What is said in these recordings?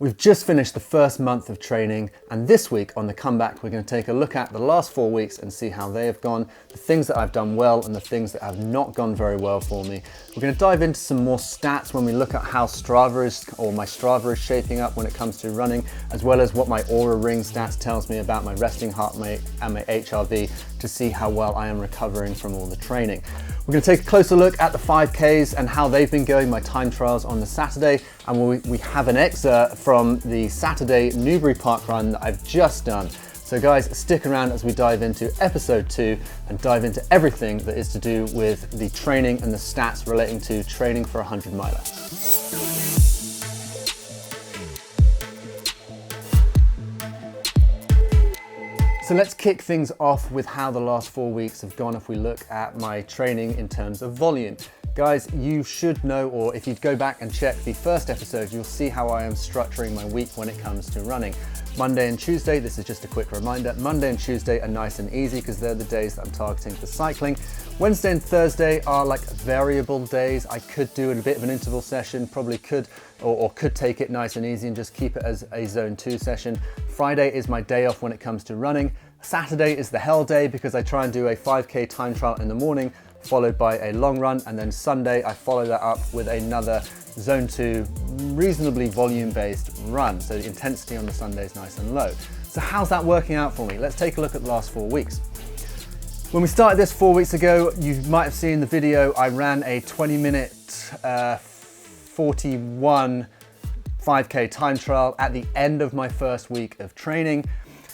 We've just finished the first month of training, and this week on the comeback, we're going to take a look at the last 4 weeks and see how they have gone, the things that I've done well and the things that have not gone very well for me. We're going to dive into some more stats when we look at how Strava is, or my Strava is shaping up when it comes to running, as well as what my Oura Ring stats tells me about my resting heart rate and my HRV to see how well I am recovering from all the training. We're going to take a closer look at the 5Ks and how they've been going, my time trials on the Saturday, and we have an excerpt from the Saturday Newbury Park Run that I've just done. So guys, stick around as we dive into episode 2 and dive into everything that is to do with the training and the stats relating to training for a 100 miler. So let's kick things off with how the last 4 weeks have gone if we look at my training in terms of volume. Guys, you should know, or if you go back and check the first episode, you'll see how I am structuring my week when it comes to running. Monday and Tuesday, this is just a quick reminder, Monday and Tuesday are nice and easy because they're the days that I'm targeting for cycling. Wednesday and Thursday are like variable days. I could do a bit of an interval session, probably could, or could take it nice and easy and just keep it as a zone 2 session. Friday is my day off when it comes to running. Saturday is the hell day because I try and do a 5K time trial in the morning, followed by a long run, and then Sunday I follow that up with another zone 2 reasonably volume-based run, so the intensity on the Sunday is nice and low. So how's that working out for me? Let's take a look at the last 4 weeks. When we started this 4 weeks ago, you might have seen the video, I ran a 20-minute 41 5K time trial at the end of my first week of training.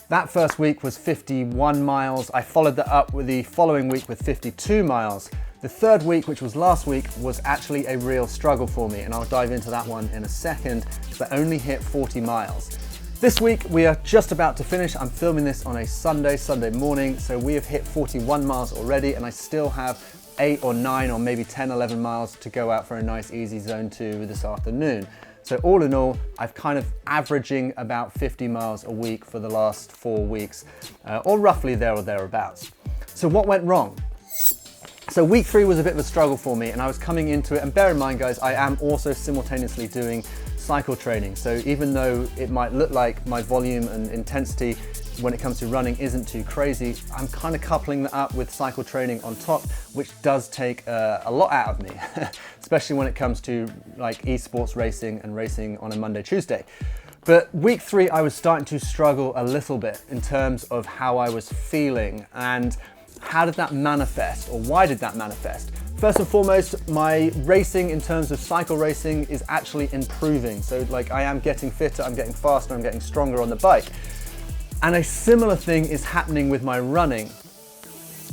That first week was 51 miles. I followed that up with the following week with 52 miles. The third week, which was last week, was actually a real struggle for me, and I'll dive into that one in a second, because I only hit 40 miles. This week, we are just about to finish. I'm filming this on a Sunday morning, so we have hit 41 miles already, and I still have 8 or 9 or maybe 10, 11 miles to go out for a nice easy zone 2 this afternoon. So all in all, I've kind of averaging about 50 miles a week for the last 4 weeks, or roughly there or thereabouts. So what went wrong? So week 3 was a bit of a struggle for me, and I was coming into it, and bear in mind guys, I am also simultaneously doing cycle training. So even though it might look like my volume and intensity when it comes to running isn't too crazy, I'm kind of coupling that up with cycle training on top, which does take a lot out of me, especially when it comes to like esports racing and racing on a Monday, Tuesday. But week 3, I was starting to struggle a little bit in terms of how I was feeling and how did that manifest, or why did that manifest? First and foremost, my racing in terms of cycle racing is actually improving. So like I am getting fitter, I'm getting faster, I'm getting stronger on the bike. And a similar thing is happening with my running.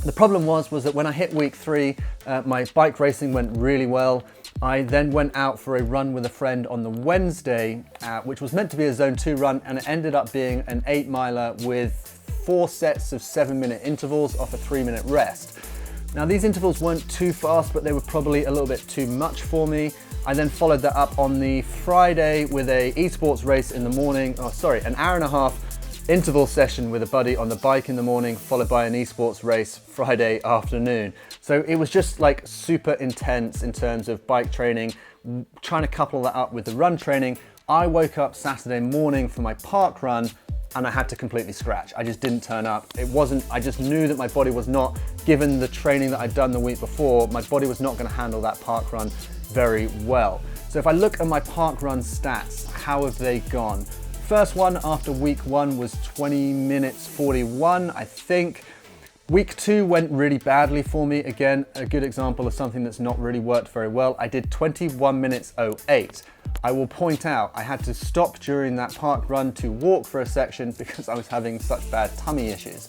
The problem was that when I hit week 3, my bike racing went really well. I then went out for a run with a friend on the Wednesday, which was meant to be a zone 2 run, and it ended up being an 8 miler with 4 sets of 7-minute intervals off a 3-minute rest. Now these intervals weren't too fast, but they were probably a little bit too much for me. I then followed that up on the Friday with a esports race in the morning, an hour and a half interval session with a buddy on the bike in the morning, followed by an esports race Friday afternoon. So it was just like super intense in terms of bike training, trying to couple that up with the run training. I woke up Saturday morning for my park run and I had to completely scratch. I just didn't turn up. I just knew that my body was not, given the training that I'd done the week before, my body was not gonna handle that park run very well. So if I look at my park run stats, how have they gone? First one after week 1 was 20 minutes 41, I think. Week 2 went really badly for me. Again, a good example of something that's not really worked very well. I did 21 minutes 08. I will point out, I had to stop during that park run to walk for a section because I was having such bad tummy issues.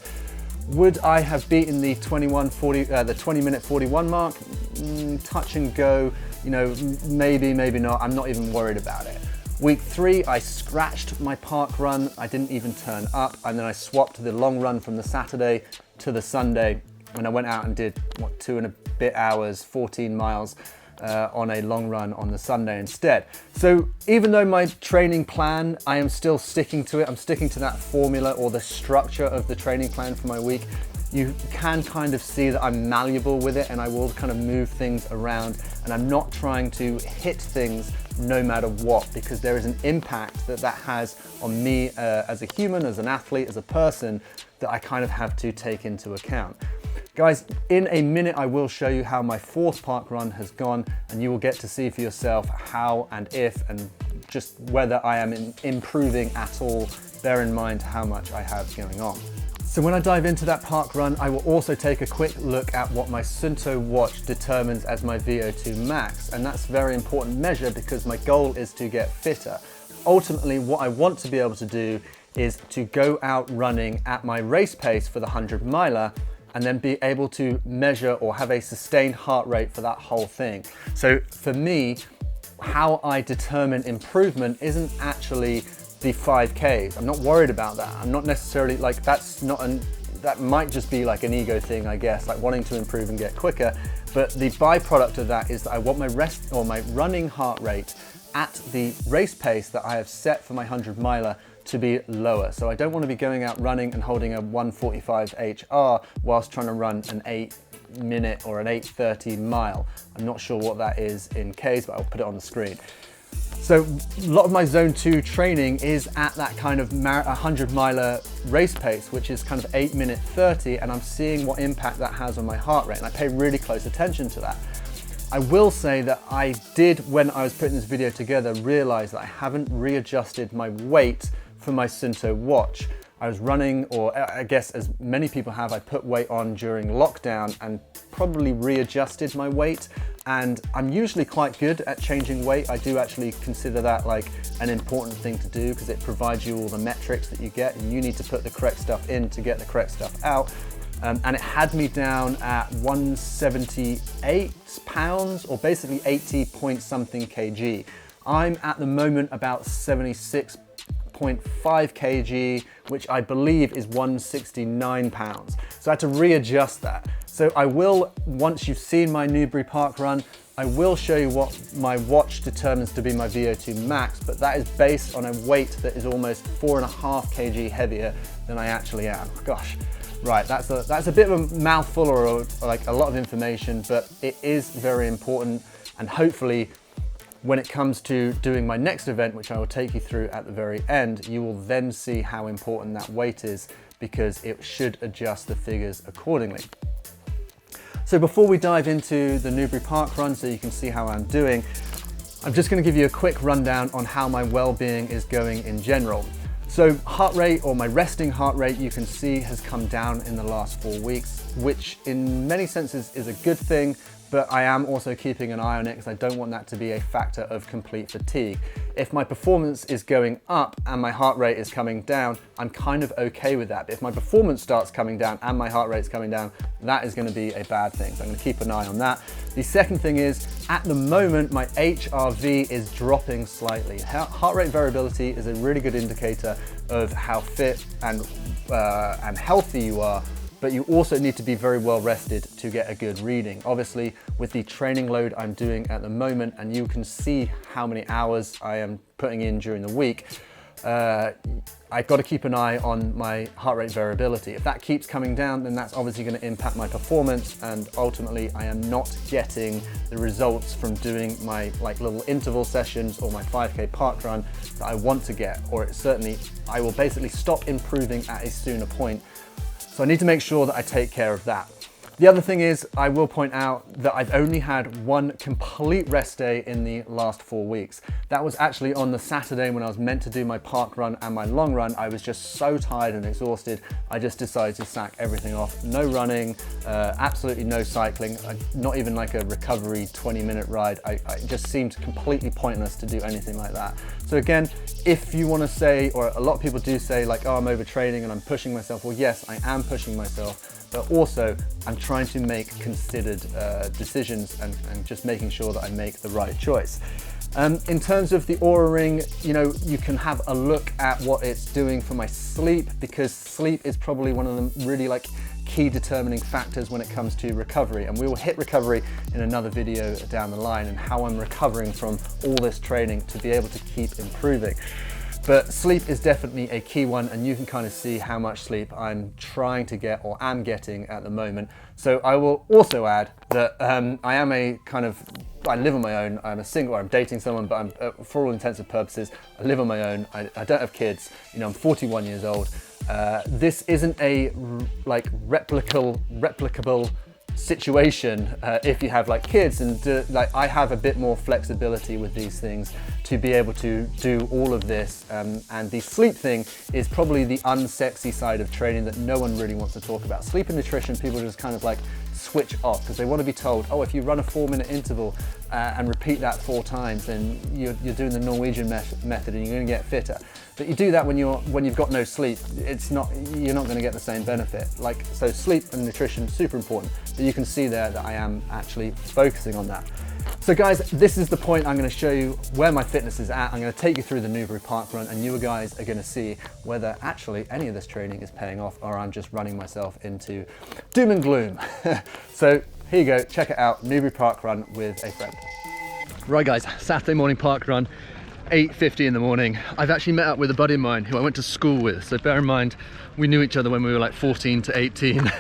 Would I have beaten the 20 minute 41 mark? Touch and go, you know, maybe not. I'm not even worried about it. Week 3, I scratched my park run. I didn't even turn up, and then I swapped the long run from the Saturday to the Sunday, and I went out and did 2 and a bit hours, 14 miles on a long run on the Sunday instead. So even though my training plan, I am still sticking to it. I'm sticking to that formula or the structure of the training plan for my week. You can kind of see that I'm malleable with it, and I will kind of move things around, and I'm not trying to hit things no matter what, because there is an impact that that has on me as a human, as an athlete, as a person, that I kind of have to take into account. Guys, in a minute I will show you how my 4th park run has gone, and you will get to see for yourself how and if and just whether I am improving at all. Bear in mind how much I have going on. So when I dive into that park run, I will also take a quick look at what my Suunto watch determines as my VO2 max, and that's a very important measure because my goal is to get fitter. Ultimately, what I want to be able to do is to go out running at my race pace for the 100 miler and then be able to measure or have a sustained heart rate for that whole thing. So for me, how I determine improvement isn't actually the 5Ks. I'm not worried about that. I'm not necessarily like, that might just be like an ego thing, I guess, like wanting to improve and get quicker. But the byproduct of that is that I want my rest or my running heart rate at the race pace that I have set for my 100 miler to be lower. So I don't want to be going out running and holding a 1:45 HR whilst trying to run an 8-minute or an 8:30 mile. I'm not sure what that is in Ks, but I'll put it on the screen. So a lot of my zone 2 training is at that kind of 100 miler race pace, which is kind of 8:30 minutes, and I'm seeing what impact that has on my heart rate, and I pay really close attention to that. I will say that I did, when I was putting this video together, realize that I haven't readjusted my weight for my Suunto watch. I was running, or I guess as many people have, I put weight on during lockdown and probably readjusted my weight. And I'm usually quite good at changing weight. I do actually consider that like an important thing to do because it provides you all the metrics that you get, and you need to put the correct stuff in to get the correct stuff out. And it had me down at 178 pounds, or basically 80 point something kg. I'm at the moment about 76.5 kg, which I believe is 169 pounds. So I had to readjust that. So I will, once you've seen my Newbury Park run, I will show you what my watch determines to be my VO2 max, but that is based on a weight that is almost 4.5 kg heavier than I actually am. Gosh, right, that's a bit of a mouthful or like a lot of information, but it is very important, and hopefully when it comes to doing my next event, which I will take you through at the very end, you will then see how important that weight is, because it should adjust the figures accordingly. So before we dive into the Newbury Park run so you can see how I'm doing, I'm just going to give you a quick rundown on how my well-being is going in general. So heart rate, or my resting heart rate, you can see has come down in the last 4 weeks, which in many senses is a good thing, but I am also keeping an eye on it because I don't want that to be a factor of complete fatigue. If my performance is going up and my heart rate is coming down, I'm kind of okay with that. But if my performance starts coming down and my heart rate's coming down, that is going to be a bad thing. So I'm going to keep an eye on that. The second thing is, at the moment, my HRV is dropping slightly. Heart rate variability is a really good indicator of how fit and healthy you are, but you also need to be very well rested to get a good reading. Obviously, with the training load I'm doing at the moment, and you can see how many hours I am putting in during the week, I've got to keep an eye on my heart rate variability. If that keeps coming down, then that's obviously going to impact my performance, and ultimately I am not getting the results from doing my like little interval sessions or my 5K park run that I want to get, or I will basically stop improving at a sooner point. So I need to make sure that I take care of that. The other thing is, I will point out that I've only had one complete rest day in the last 4 weeks. That was actually on the Saturday when I was meant to do my park run and my long run. I was just so tired and exhausted, I just decided to sack everything off. No running, absolutely no cycling, not even like a recovery 20-minute ride. It just seemed completely pointless to do anything like that. So again, if you want to say, or a lot of people do say like, oh, I'm overtraining and I'm pushing myself. Well, yes, I am pushing myself, but also I'm trying to make considered decisions and just making sure that I make the right choice. In terms of the Oura Ring, you can have a look at what it's doing for my sleep, because sleep is probably one of the really key determining factors when it comes to recovery. And we will hit recovery in another video down the line, and how I'm recovering from all this training to be able to keep improving. But sleep is definitely a key one, and you can kind of see how much sleep I'm trying to get or am getting at the moment. So I will also add that I am I live on my own. I'm a single, or I'm dating someone, but I'm, for all intents and purposes, I live on my own. I don't have kids. You know, I'm 41 years old. This isn't a like replicable situation if you have like kids, and like I have a bit more flexibility with these things to be able to do all of this, and the sleep thing is probably the unsexy side of training that no one really wants to talk about. Sleep and nutrition, people just kind of like switch off because they want to be told, oh, if you run a 4-minute interval and repeat that 4 times, then you're doing the Norwegian method and you're going to get fitter. But you do that when you've got no sleep, you're not going to get the same benefit. Like, so sleep and nutrition, super important, but you can see there that I am actually focusing on that. So guys, this is the point. I'm going to show you where my fitness is at. I'm going to take you through the Newbury Park Run, and you guys are going to see whether actually any of this training is paying off or I'm just running myself into doom and gloom. So here you go, check it out, Newbury Park Run with a friend. Right guys, Saturday morning park run, 8:50 in the morning. I've actually met up with a buddy of mine who I went to school with, so bear in mind we knew each other when we were like 14 to 18,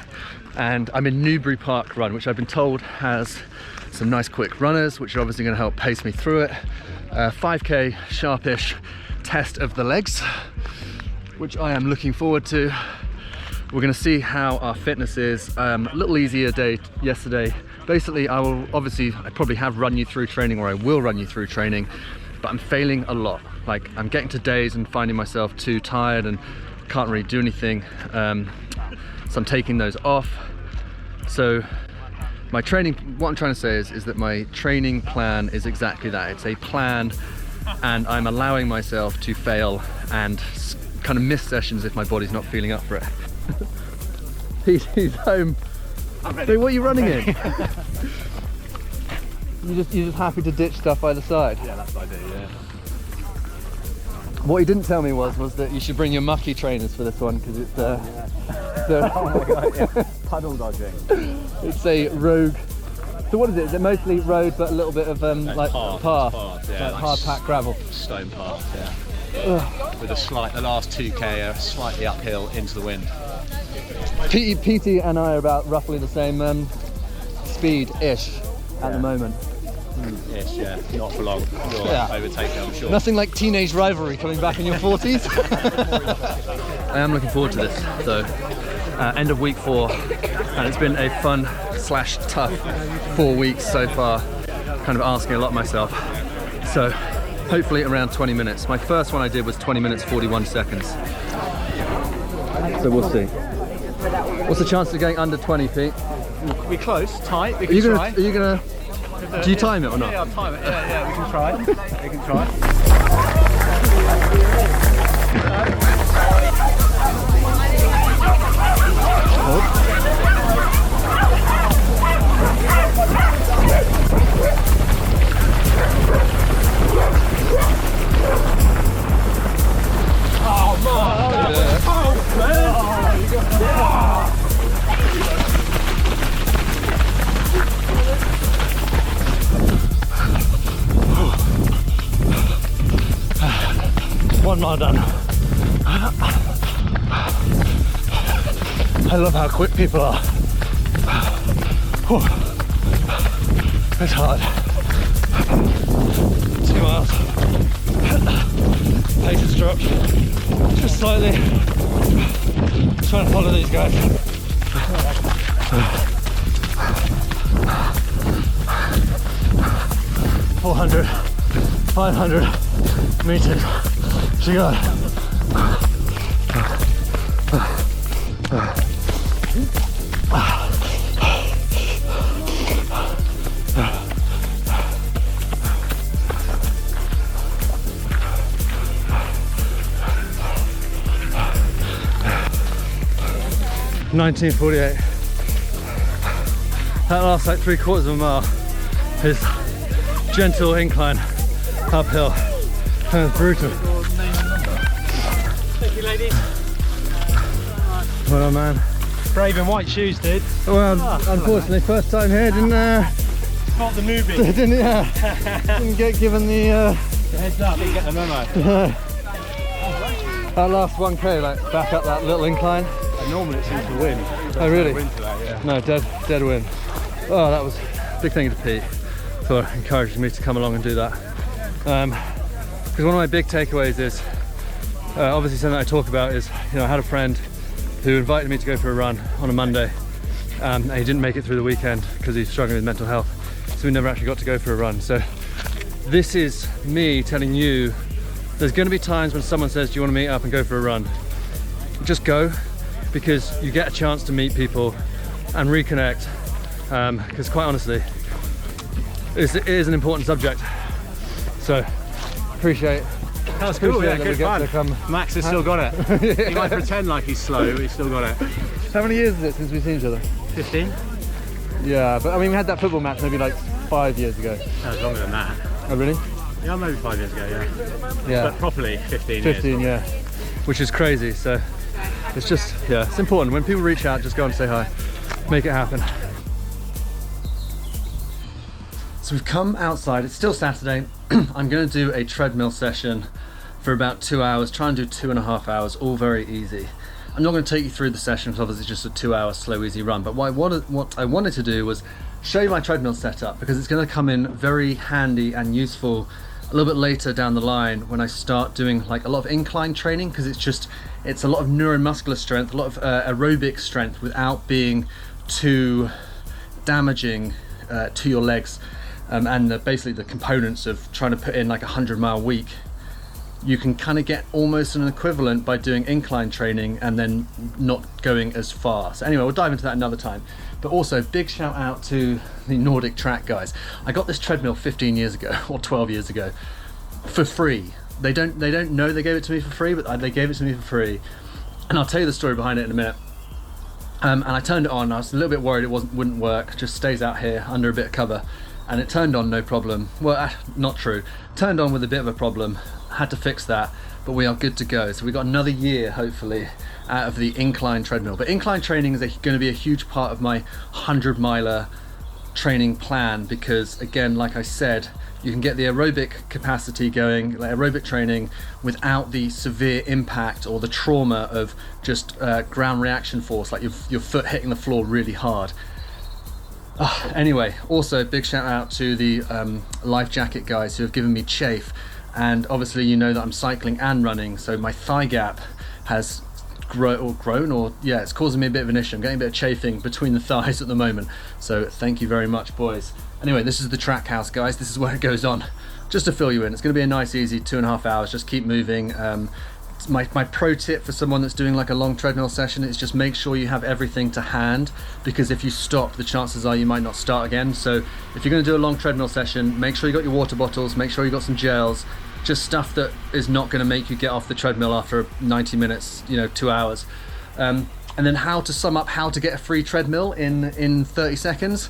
and I'm in Newbury Park Run, which I've been told has some nice quick runners, which are obviously going to help pace me through it. 5k sharpish test of the legs, which I am looking forward to. We're going to see how our fitness is. A little easier day yesterday. Basically, I probably have run you through training, or I will run you through training, but I'm failing a lot. Like, I'm getting to days and finding myself too tired and can't really do anything. So I'm taking those off. So my training, what I'm trying to say is that my training plan is exactly that. It's a plan, and I'm allowing myself to fail and kind of miss sessions if my body's not feeling up for it. He's home. Wait, what are you running in? You're just happy to ditch stuff either side? Yeah, that's what I do, yeah. What he didn't tell me was that you should bring your mucky trainers for this one, because it's oh my god, yeah. Puddle dodging. It's a road. So what is it? Is it mostly road but a little bit of like path, yeah, like hard packed gravel? Stone path, yeah. With the last 2k are slightly uphill into the wind. PT and I are about roughly the same speed-ish at the moment. Ish, yeah. Not for long. You'll overtake me, I'm sure. Nothing like teenage rivalry coming back in your 40s. I am looking forward to this. So, end of week 4, and it's been a fun / tough 4 weeks so far. Kind of asking a lot of myself. So, hopefully around 20 minutes. My first one I did was 20 minutes 41 seconds. So we'll see. What's the chance of going under 20, Pete? We're close, tight, we can try. Are you gonna, do you time it or not? Yeah, I'll time it, yeah, we can try. We can try. Oh, man! Oh, man! You got One mile done. I love how quick people are. It's hard. 2 miles. Pace has dropped just slightly. Trying to follow these guys. 400, 500 meters. She got 19:48. That last like 3/4 of a mile is gentle incline uphill. That was brutal. Thank you, ladies. Well done, man. Brave in white shoes, dude. Well, unfortunately, first time here, didn't Not the newbie. didn't get given the Heads up, you get the memo. That last 1K, like back up that little incline. Normally it seems to win. Oh really? Win today, yeah. No, dead win. Oh, that was a big thank you to Pete for encouraging me to come along and do that. Because one of my big takeaways is, obviously something I talk about is, you know, I had a friend who invited me to go for a run on a Monday, and he didn't make it through the weekend because he's struggling with mental health, so we never actually got to go for a run. So this is me telling you, there's going to be times when someone says, do you want to meet up and go for a run? Just go, because you get a chance to meet people and reconnect, because quite honestly, it is an important subject. So appreciate That's cool, yeah, good fun. Max has still got it. He might pretend like he's slow, but he's still got it. How many years is it since we've seen each other? 15? Yeah, but I mean, we had that football match maybe like 5 years ago. No, it's longer than that. Oh really? Yeah, maybe 5 years ago, yeah. Yeah. But properly 15 15, years. yeah. Which is crazy, so it's just, yeah, it's important. When people reach out, just go and say hi. Make it happen. So we've come outside, it's still Saturday. I'm gonna do a treadmill session for about 2 hours, try and do 2.5 hours, all very easy. I'm not gonna take you through the session because obviously it's just a 2 hour slow, easy run, but what I wanted to do was show you my treadmill setup, because it's gonna come in very handy and useful a little bit later down the line when I start doing like a lot of incline training, because it's a lot of neuromuscular strength, a lot of aerobic strength without being too damaging to your legs, and basically the components of trying to put in like a 100-mile week. You can kind of get almost an equivalent by doing incline training and then not going as far. So anyway, we'll dive into that another time. But also, big shout out to the Nordic Track guys. I got this treadmill 15 years ago or 12 years ago for free. They don't know they gave it to me for free, but they gave it to me for free. And I'll tell you the story behind it in a minute. And I turned it on. I was a little bit worried it wouldn't work. Just stays out here under a bit of cover. And it turned on no problem. Well, not true. Turned on with a bit of a problem. Had to fix that, but we are good to go. So we've got another year, hopefully, out of the incline treadmill. But incline training is going to be a huge part of my 100-miler training plan, because again, like I said, you can get the aerobic capacity going, like aerobic training, without the severe impact or the trauma of just ground reaction force, like your foot hitting the floor really hard. Anyway, also big shout out to the life jacket guys who have given me chafe, and obviously you know that I'm cycling and running, so my thigh gap has grown, or yeah, it's causing me a bit of an issue. I'm getting a bit of chafing between the thighs at the moment, so thank you very much, boys. Anyway, this is the track house, guys. This is where it goes on. Just to fill you in, it's going to be a nice easy 2.5 hours. Just keep moving. My pro tip for someone that's doing like a long treadmill session is just make sure you have everything to hand, because if you stop, the chances are you might not start again. So if you're going to do a long treadmill session, make sure you got your water bottles, make sure you got some gels, just stuff that is not going to make you get off the treadmill after 90 minutes, 2 hours. And then how to sum up how to get a free treadmill in 30 seconds.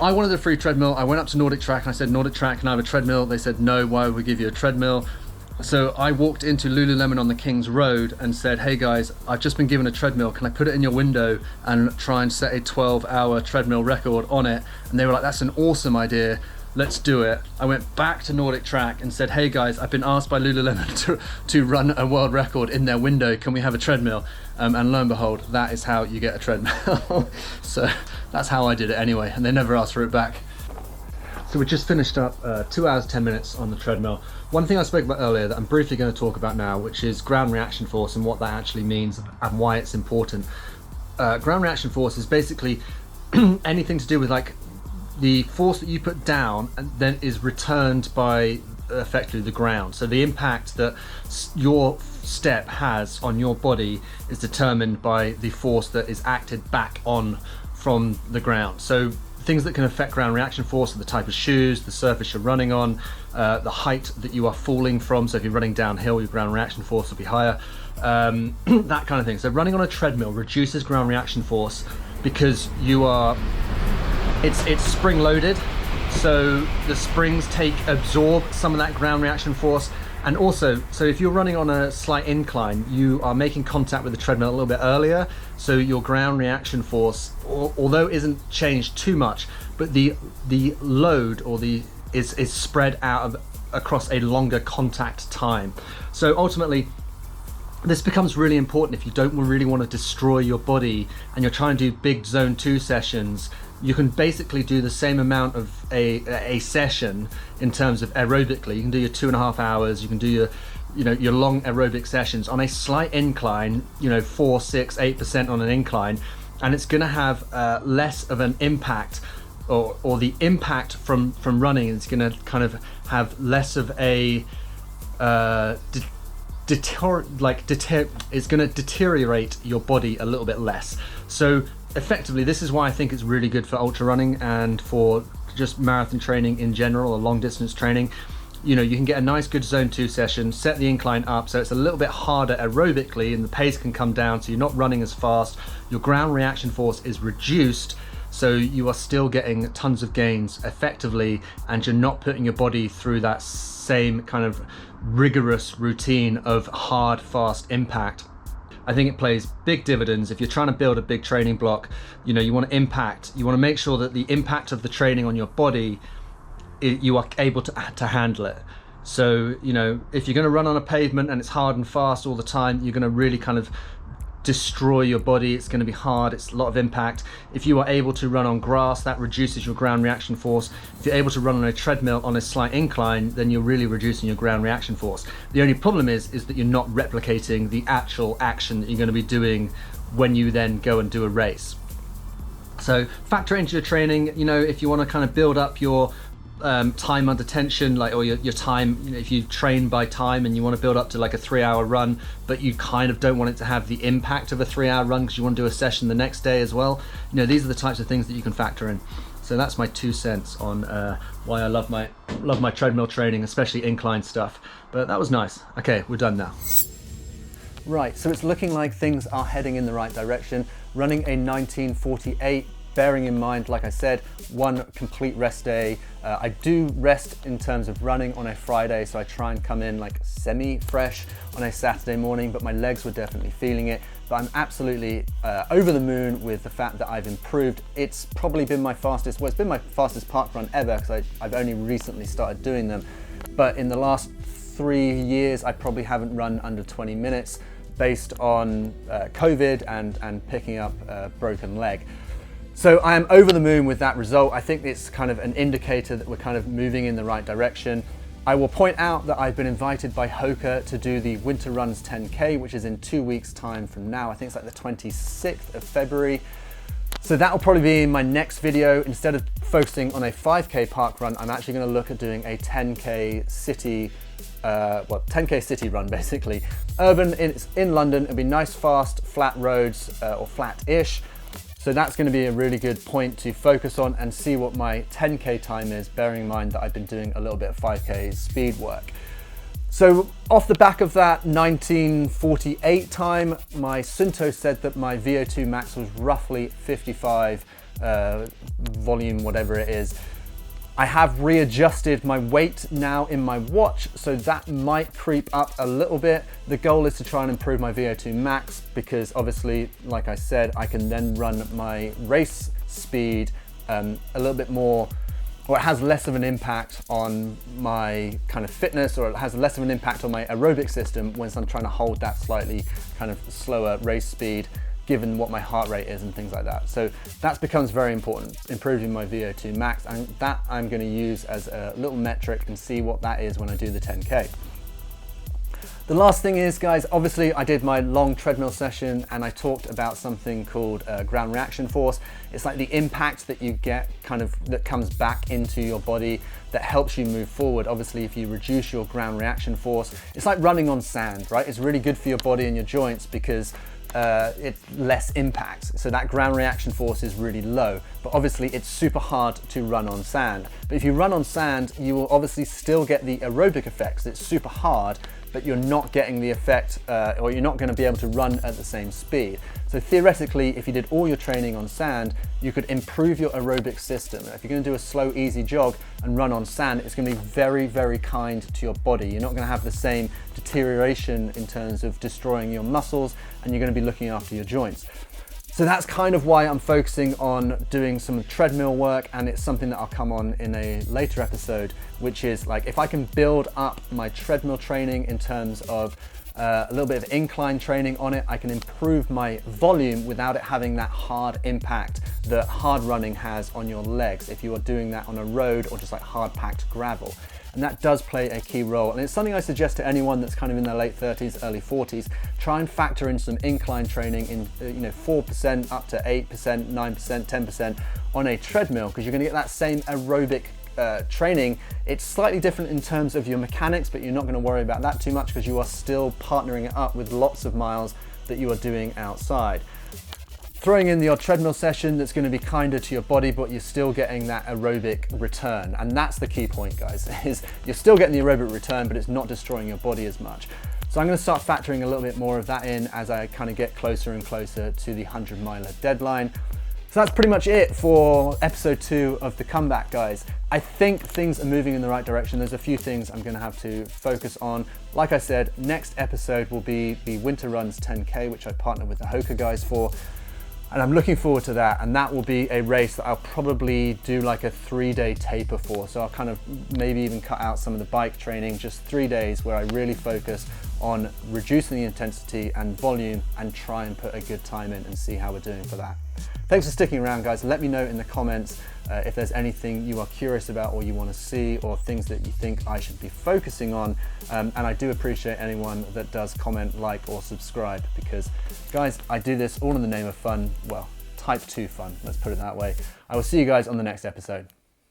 I wanted a free treadmill. I went up to Nordic Track and I said, Nordic Track, can I have a treadmill? They said, no, why would we give you a treadmill? So I walked into Lululemon on the King's Road and said, hey guys, I've just been given a treadmill. Can I put it in your window and try and set a 12-hour treadmill record on it? And they were like, that's an awesome idea. Let's do it. I went back to Nordic Track and said, hey guys, I've been asked by Lululemon to run a world record in their window. Can we have a treadmill? And lo and behold, that is how you get a treadmill. So that's how I did it anyway. And they never asked for it back. So we just finished up 2 hours, 10 minutes on the treadmill. One thing I spoke about earlier that I'm briefly going to talk about now, which is ground reaction force and what that actually means and why it's important. Ground reaction force is basically anything to do with like the force that you put down and then is returned by effectively the ground. So the impact that your step has on your body is determined by the force that is acted back on from the ground. So things that can affect ground reaction force are the type of shoes, the surface you're running on, the height that you are falling from. So if you're running downhill, your ground reaction force will be higher, that kind of thing. So running on a treadmill reduces ground reaction force because it's spring loaded. So the springs absorb some of that ground reaction force. And also, so if you're running on a slight incline, you are making contact with the treadmill a little bit earlier. So your ground reaction force, although isn't changed too much, but the load is spread out across a longer contact time. So ultimately, this becomes really important if you don't really want to destroy your body and you're trying to do big zone 2 sessions. You can basically do the same amount of a session in terms of aerobically. You can do your 2.5 hours, you can do your long aerobic sessions on a slight incline, 4, 6, 8% on an incline, and it's going to have less of an impact, or the impact from running is going to kind of have less of a it's going to deteriorate your body a little bit less. So effectively, this is why I think it's really good for ultra running and for just marathon training in general, or long distance training. You can get a nice good zone 2 session, set the incline up so it's a little bit harder aerobically and the pace can come down, so you're not running as fast. Your ground reaction force is reduced, so you are still getting tons of gains effectively, and you're not putting your body through that same kind of rigorous routine of hard, fast impact. I think it plays big dividends if you're trying to build a big training block. You want to make sure that the impact of the training on your body, you are able to handle it. So if you're going to run on a pavement and it's hard and fast all the time, you're going to really kind of destroy your body. It's going to be hard, it's a lot of impact. If you are able to run on grass, that reduces your ground reaction force. If you're able to run on a treadmill on a slight incline, then you're really reducing your ground reaction force. The only problem is that you're not replicating the actual action that you're going to be doing when you then go and do a race. So factor into your training, if you want to kind of build up your time under tension, or your time, if you train by time and you want to build up to like a 3-hour run, but you kind of don't want it to have the impact of a 3-hour run because you want to do a session the next day as well, these are the types of things that you can factor in. So that's my 2 cents on why I love my treadmill training, especially incline stuff. But that was nice. Okay, we're done now. Right, so it's looking like things are heading in the right direction. Running a 1948, bearing in mind, like I said, 1 complete rest day. I do rest in terms of running on a Friday, so I try and come in like semi-fresh on a Saturday morning, but my legs were definitely feeling it. But I'm absolutely over the moon with the fact that I've improved. It's probably been my fastest, it's been my fastest park run ever, because I've only recently started doing them. But in the last 3 years, I probably haven't run under 20 minutes based on COVID and picking up a broken leg. So I am over the moon with that result. I think it's kind of an indicator that we're kind of moving in the right direction. I will point out that I've been invited by Hoka to do the Winter Runs 10K, which is in 2 weeks time from now. I think it's like the 26th of February. So that will probably be in my next video. Instead of focusing on a 5K park run, I'm actually going to look at doing a 10K city 10K city run, basically. Urban, it's in London. It'll be nice, fast, flat roads, or flat-ish. So that's going to be a really good point to focus on and see what my 10K time is, bearing in mind that I've been doing a little bit of 5K speed work. So off the back of that 1948 time, my Sunto said that my VO2 max was roughly 55 volume, whatever it is. I have readjusted my weight now in my watch, so that might creep up a little bit. The goal is to try and improve my VO2 max, because obviously, like I said, I can then run my race speed a little bit more, or it has less of an impact on my kind of fitness, or it has less of an impact on my aerobic system once I'm trying to hold that slightly kind of slower race speed, given what my heart rate is and things like that. So that becomes very important, improving my VO2 max, and that I'm going to use as a little metric and see what that is when I do the 10K. The last thing is, guys, obviously I did my long treadmill session and I talked about something called ground reaction force. It's like the impact that you get that comes back into your body that helps you move forward. Obviously, if you reduce your ground reaction force, it's like running on sand, right? It's really good for your body and your joints because it's less impact. So that ground reaction force is really low, but obviously it's super hard to run on sand. But if you run on sand, you will obviously still get the aerobic effects. It's super hard, but you're not getting the effect, or you're not going to be able to run at the same speed. So theoretically, if you did all your training on sand, you could improve your aerobic system. If you're going to do a slow, easy jog and run on sand, it's going to be very, very kind to your body. You're not going to have the same deterioration in terms of destroying your muscles, and you're going to be looking after your joints. So that's kind of why I'm focusing on doing some treadmill work, and it's something that I'll come on in a later episode, which is like if I can build up my treadmill training in terms of a little bit of incline training on it, I can improve my volume without it having that hard impact that hard running has on your legs if you are doing that on a road or just like hard packed gravel. And that does play a key role. And it's something I suggest to anyone that's kind of in their late 30s, early 40s. Try and factor in some incline training in 4% up to 8%, 9%, 10% on a treadmill, because you're going to get that same aerobic training. It's slightly different in terms of your mechanics, but you're not going to worry about that too much because you are still partnering it up with lots of miles that you are doing outside. Throwing in the odd treadmill session that's going to be kinder to your body, but you're still getting that aerobic return. And that's the key point, guys, is you're still getting the aerobic return, but it's not destroying your body as much. So I'm going to start factoring a little bit more of that in as I kind of get closer and closer to the 100-miler deadline. So that's pretty much it for episode 2 of the comeback, guys. I think things are moving in the right direction. There's a few things I'm going to have to focus on. Like I said, next episode will be the Winter Runs 10K, which I partnered with the Hoka guys for. And I'm looking forward to that, and that will be a race that I'll probably do like a 3-day taper for. So I'll kind of maybe even cut out some of the bike training, just 3 days where I really focus on reducing the intensity and volume and try and put a good time in and see how we're doing for that. Thanks for sticking around, guys. Let me know in the comments if there's anything you are curious about or you want to see, or things that you think I should be focusing on. And I do appreciate anyone that does comment, like, or subscribe, because, guys, I do this all in the name of fun. Well, type 2 fun, let's put it that way. I will see you guys on the next episode.